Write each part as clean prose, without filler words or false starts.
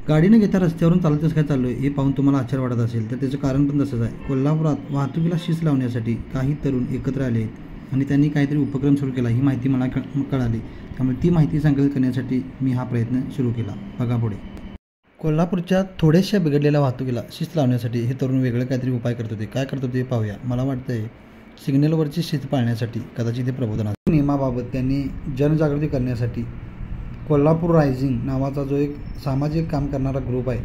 गाडीने घेता रस्त्यावरून चालतच काय चाललो आहे हे पाहून तुम्हाला आश्चर्य वाटत असेल तर त्याचं कारण पण तसंच आहे। कोल्हापुरात वाहतुकीला शिस्त लावण्यासाठी काही तरुण एकत्र आले आहेत आणि त्यांनी काहीतरी उपक्रम सुरू केला, ही माहिती मला कळाली। त्यामुळे ती माहिती संकलित करण्यासाठी मी हा प्रयत्न सुरू केला। बघा पुढे। कोल्हापूरच्या थोड्याशा बिघडलेल्या वाहतुकीला शिस्त लावण्यासाठी हे तरुण वेगळं काहीतरी उपाय करत होते। काय करत होते पाहूया। मला वाटतंय सिग्नलवरची शिस्त पाळण्यासाठी कदाचित हे प्रबोधन आहे। नियमाबाबत त्यांनी जनजागृती करण्यासाठी कोल्हापूर रायझिंग नावाचा जो एक सामाजिक काम करणारा ग्रुप आहे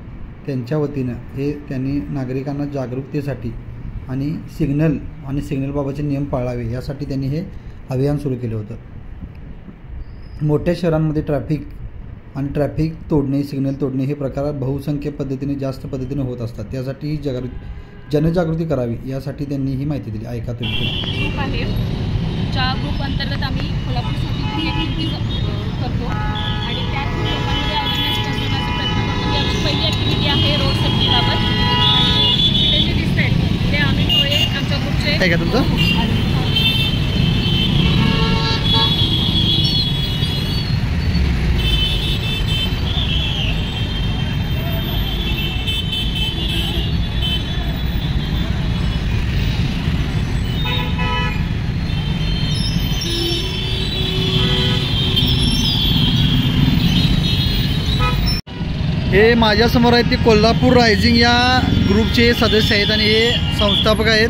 त्यांच्या वतीनं हे त्यांनी नागरिकांना जागरूकतेसाठी आणि सिग्नलबाबतचे नियम पाळावे यासाठी त्यांनी हे अभियान सुरू केलं होतं। मोठ्या शहरांमध्ये ट्रॅफिक तोडणे, सिग्नल तोडणे हे प्रकार बहुसंख्य पद्धतीने जास्त पद्धतीने होत असतात। त्यासाठी जनजागृती करावी यासाठी त्यांनी ही माहिती दिली। ऐका तुम्ही। ज्या ग्रुप अंतर्गत आम्ही कोल्हापूरसाठी ॲक्टिव्हिटीज करतो आणि त्यात लोकांमध्ये अवेअरनेस पसरवण्याचा प्रयत्न करतो। याची पहिली ॲक्टिव्हिटी आहे रोड सेफ्टीबाबत आणि इथे जे दिसत आहेत ते आम्ही थोडे आमच्या ग्रुपचे आहे का तुमचं? हे माझ्यासमोर आहेत ते कोल्हापूर रायझिंग या ग्रुपचे सदस्य आहेत आणि हे संस्थापक आहेत।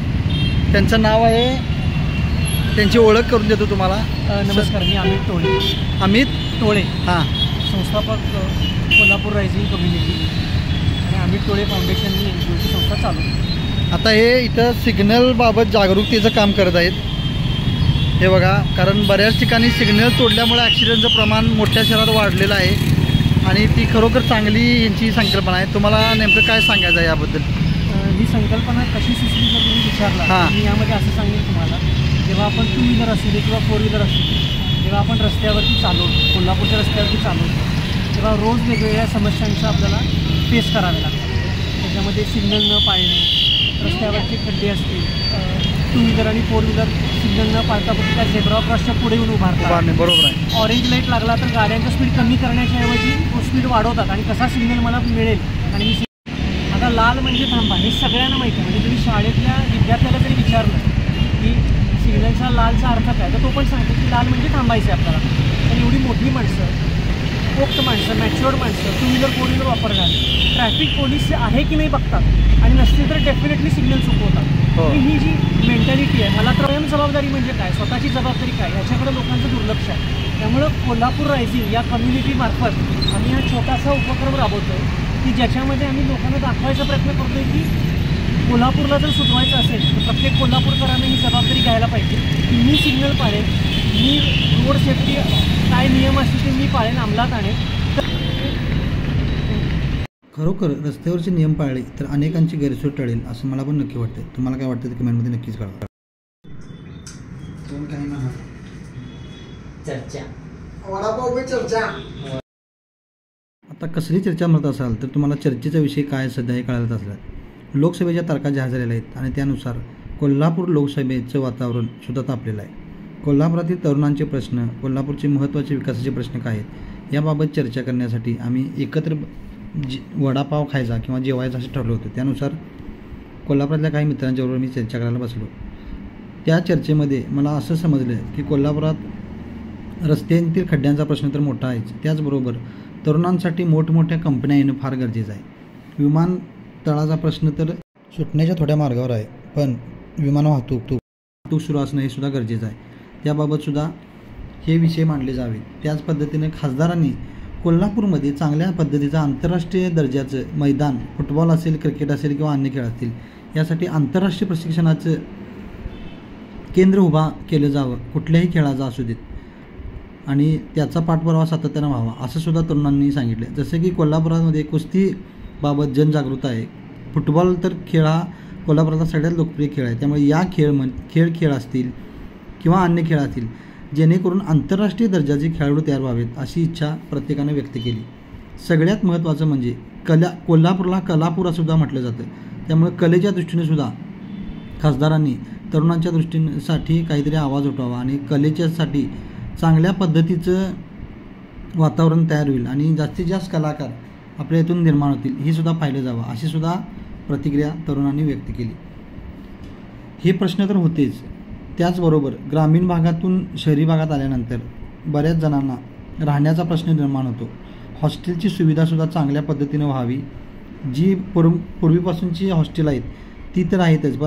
त्यांचं नाव आहे, त्यांची ओळख करून देतो तुम्हाला। नमस्कार, मी अमित टोळे हां, संस्थापक कोल्हापूर रायझिंग कम्युनिटी आणि अमित टोळे फाउंडेशन ही एनजीओची संस्था चालू। आता हे इथं सिग्नलबाबत जागरूकतेचं काम करत आहेत। हे बघा, कारण बऱ्याच ठिकाणी सिग्नल तोडल्यामुळे ॲक्सिडेंटचं प्रमाण मोठ्या शहरात वाढलेलं आहे आणि ती खरोखर चांगली यांची संकल्पना आहे। तुम्हाला नेमकं काय सांगायचं आहे याबद्दल? ही संकल्पना कशी सुचली जर तुम्ही विचारला, मी यामध्ये असं सांगेन तुम्हाला, जेव्हा आपण 2 व्हीलर असू दे किंवा 4 व्हीलर असू दे, जेव्हा आपण रस्त्यावरती चालवतो, कोल्हापूरच्या रस्त्यावरती चालवतो, तेव्हा रोज वेगवेगळ्या समस्यांचा आपल्याला फेस करावे लागतात। त्याच्यामध्ये सिग्नल न पाळणे, रस्त्यावरचे खड्डे असतील, 2 व्हीलर आणि 4 व्हीलर सिग्नल न पाळता फक्त त्या झेब्रा क्रॉसच्या पुढे येऊन उभारतात। बरोबर आहे। ऑरेंज लाईट लागला तर गाड्यांचा स्पीड कमी करण्याच्या ऐवजी तो स्पीड वाढवतात आणि कसा सिग्नल मला मिळेल आणि मी आता लाल म्हणजे थांबा हे सगळ्यांना माहिती आहे। म्हणजे तुम्ही शाळेतल्या विद्यार्थ्याला जरी विचारलं की सिग्नलचा लालचा अर्थ काय, तर तो पण सांगतो की लाल म्हणजे थांबायचं आहे आपल्याला। पण एवढी मोठी माणसं, पोक्त माणसं, मॅच्युअर्ड माणसं 2 व्हीलर 4 व्हीलर वापरणार, ट्रॅफिक पोलीस आहे की नाही बघतात आणि नसतील तर डेफिनेटली सिग्नल चुकवतात। ही जी मेंटॅलिटी आहे, मला तर स्वयं जबाबदारी म्हणजे काय, स्वतःची जबाबदारी काय, याच्याकडे लोकांचं दुर्लक्ष आहे। त्यामुळं कोल्हापूर रायझिंग या कम्युनिटीमार्फत आम्ही हा छोटासा उपक्रम राबवतो आहे की ज्याच्यामध्ये आम्ही लोकांना दाखवायचा प्रयत्न करतो आहे की कोल्हापूरला जर सुटवायचं असेल तर प्रत्येक कोल्हापूरकरांना ही जबाबदारी घ्यायला पाहिजे की मी सिग्नल पाळेन, मी रोड सेफ्टी काय नियम असतील ते मी पाळेन, अंमलात आणेन। खरोखर रस्त्यावरचे नियम पाळले तर अनेकांची गैरसोय टळेल असं मला पण नक्की वाटतं। तुम्हाला काय वाटतं ते कमेंटमध्ये नक्कीच कळवा। चर्चा आता कसली चर्चा म्हणत असाल तर तुम्हाला चर्चेचा विषय काय सध्या हे कळायला असला। लोकसभेच्या तारखा जाहीर झालेल्या आहेत आणि त्यानुसार कोल्हापूर लोकसभेचं वातावरण सुद्धा तापलेलं आहे। कोल्हापुरातील तरुणांचे प्रश्न, कोल्हापूरचे महत्त्वाचे विकासाचे प्रश्न काय आहेत याबाबत चर्चा करण्यासाठी आम्ही एकत्र वडापाव खायचा किंवा जेवायचं असं ठरलं होतं। त्यानुसार कोल्हापुरातल्या काही मित्रांच्याबरोबर मी चर्चा करायला बसलो। त्या चर्चेमध्ये मला असं समजलं की कोल्हापुरात रस्त्यांतील खड्ड्यांचा प्रश्न तर मोठा आहेच, त्याचबरोबर तरुणांसाठी मोठमोठ्या कंपन्या येणं फार गरजेचं आहे। विमानतळाचा प्रश्न तर सुटण्याच्या थोड्या मार्गावर आहे, पण विमान वाहतूक सुरू असणं हे सुद्धा गरजेचं आहे। त्याबाबतसुद्धा हे विषय मांडले जावे। त्याच पद्धतीने खासदारांनी कोल्हापूरमध्ये चांगल्या पद्धतीचं आंतरराष्ट्रीय दर्जाचं मैदान, फुटबॉल असेल, क्रिकेट असेल किंवा अन्य खेळ असतील, यासाठी आंतरराष्ट्रीय प्रशिक्षणाचं केंद्र उभा केलं जावं कुठल्याही खेळाचा असू देत आणि त्याचा पाठपुरावा सातत्यानं व्हावा असं सुद्धा तरुणांनी सांगितलं। जसं की कोल्हापुरामध्ये कुस्तीबाबत जनजागृती आहे। फुटबॉल तर खेळ हा कोल्हापुरातला सगळ्यात लोकप्रिय खेळ आहे। त्यामुळे या खेळ असतील किंवा अन्य खेळ असतील जेणेकरून आंतरराष्ट्रीय दर्जाचे खेळाडू तयार व्हावेत अशी इच्छा प्रत्येकानं व्यक्त केली। सगळ्यात महत्त्वाचं म्हणजे कोल्हापूरला कलापूरसुद्धा म्हटलं जातं। त्यामुळे कलेच्या दृष्टीने सुद्धा खासदारांनी तरुणांच्या दृष्टीसाठी काहीतरी आवाज उठवावा आणि कलेच्यासाठी चांगल्या पद्धतीचं वातावरण तयार होईल आणि जास्तीत जास्त कलाकार आपल्या इथून निर्माण होतील, ही सुद्धा पाहिलं जावं, अशी सुद्धा प्रतिक्रिया तरुणांनी व्यक्त केली. हे प्रश्न तर होतेच, त्याचबरोबर ग्रामीण भागातून शहरी भागात आल्यानंतर बऱ्याच जणांना राहण्याचा प्रश्न निर्माण होतो. हॉस्टेलची सुविधासुद्धा चांगल्या पद्धतीने व्हावी. जी पूर्वीपासूनची हॉस्टेल आहेत ती तर आहेतच,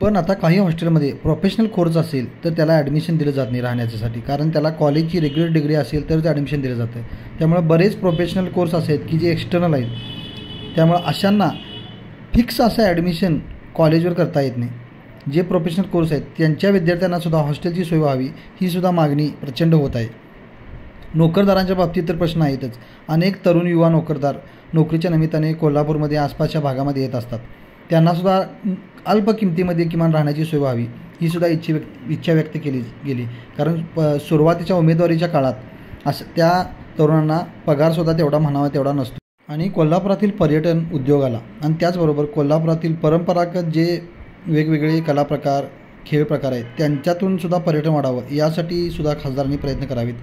पण आता काही हॉस्टेलमध्ये प्रोफेशनल कोर्स असेल तर त्याला ॲडमिशन दिलं जात नाही राहण्याच्यासाठी, कारण त्याला कॉलेजची रेग्युलर डिग्री असेल तरच ॲडमिशन दिलं जातं. त्यामुळे बरेच प्रोफेशनल कोर्स असे आहेत की जे एक्सटर्नल आहेत, त्यामुळे अशांना फिक्स असं ॲडमिशन कॉलेजवर करता येत नाही. जे प्रोफेशनल कोर्स आहेत त्यांच्या विद्यार्थ्यांनासुद्धा हॉस्टेलची सोय व्हावी, ही सुद्धा मागणी प्रचंड होत आहे. नोकरदारांच्या बाबतीत तर प्रश्न आहेतच. अनेक तरुण युवा नोकरदार नोकरीच्या निमित्ताने कोल्हापूरमध्ये आसपासच्या भागामध्ये येत असतात. त्यांनासुद्धा अल्प किमतीमध्ये किमान राहण्याची सोय व्हावी, ही सुद्धा इच्छा व्यक्त केली गेली. कारण सुरुवातीच्या उमेदवारीच्या काळात त्या तरुणांना पगारसुद्धा तेवढा म्हणावा तेवढा नसतो. आणि कोल्हापुरातील पर्यटन उद्योगाला आणि त्याचबरोबर कोल्हापुरातील परंपरागत जे वेगवेगळे कलाप्रकार खेळ प्रकार आहेत त्यांच्यातून सुद्धा पर्यटन वाढावं, यासाठी सुद्धा खासदारांनी प्रयत्न करावेत,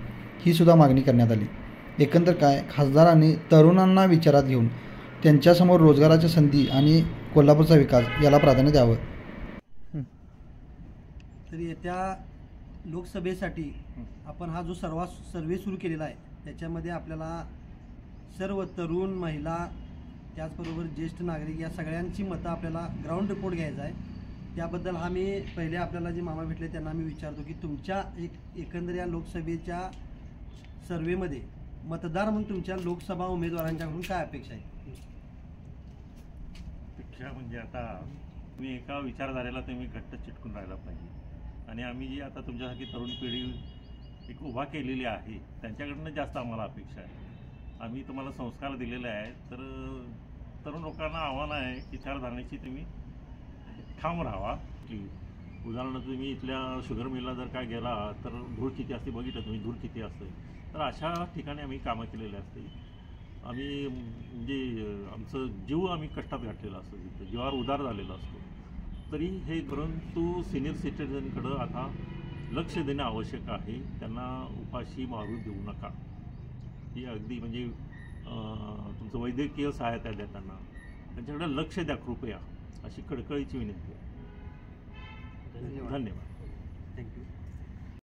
ही सुद्धा मागणी करण्यात आली. एकंदर काय, खासदारांनी तरुणांना विचारात घेऊन त्यांच्यासमोर रोजगाराच्या संधी आणि कोल्हापूरचा विकास याला प्राधान्य द्यावं. तर येत्या लोकसभेसाठी आपण हा जो सर्वे सुरू केलेला आहे त्याच्यामध्ये आपल्याला सर्व तरुण, महिला, त्याचबरोबर ज्येष्ठ नागरिक या सगळ्यांची मतं आपल्याला ग्राउंड रिपोर्ट घ्यायचा आहे. त्याबद्दल आम्ही पहिले आपल्याला जे मामा भेटले त्यांना आम्ही विचारतो की तुमच्या एकंदर या लोकसभेच्या सर्वेमध्ये मतदार म्हणून तुमच्या लोकसभा उमेदवारांच्याकडून काय अपेक्षा आहे? अपेक्षा म्हणजे आता तुम्ही एका विचारधारेला तुम्ही घट्ट चिटकून राहायला पाहिजे आणि आम्ही जी आता तुमच्यासारखी तरुण पिढी एक उभा केलेली आहे त्यांच्याकडनं जास्त आम्हाला अपेक्षा आहे. आम्ही तुम्हाला संस्कार दिलेले आहेत, तर तरुण लोकांना आव्हान आहे की विचारधारणेची तुम्ही ठाम राहावा. की उदाहरणार्थ तुम्ही इथल्या शुगर मिलला जर काय गेला तर धूळ किती असते बघितलं तुम्ही, धूळ किती असते, तर अशा ठिकाणी आम्ही कामं केलेली असते. आम्ही म्हणजे आमचं जीव आम्ही कष्टात घातलेला असतो, तिथं जीवावर उदार झालेला असतो. तरी हे परंतु सिनियर सिटीजनकडं आता लक्ष देणं आवश्यक आहे. त्यांना उपाशी मारू देऊ नका. ही अगदी म्हणजे तुमचं वैद्यकीय सहायता देताना त्यांच्याकडे लक्ष द्या कृपया, अशी कळकळीची विनंती आहे. धन्यवाद. थँक्यू.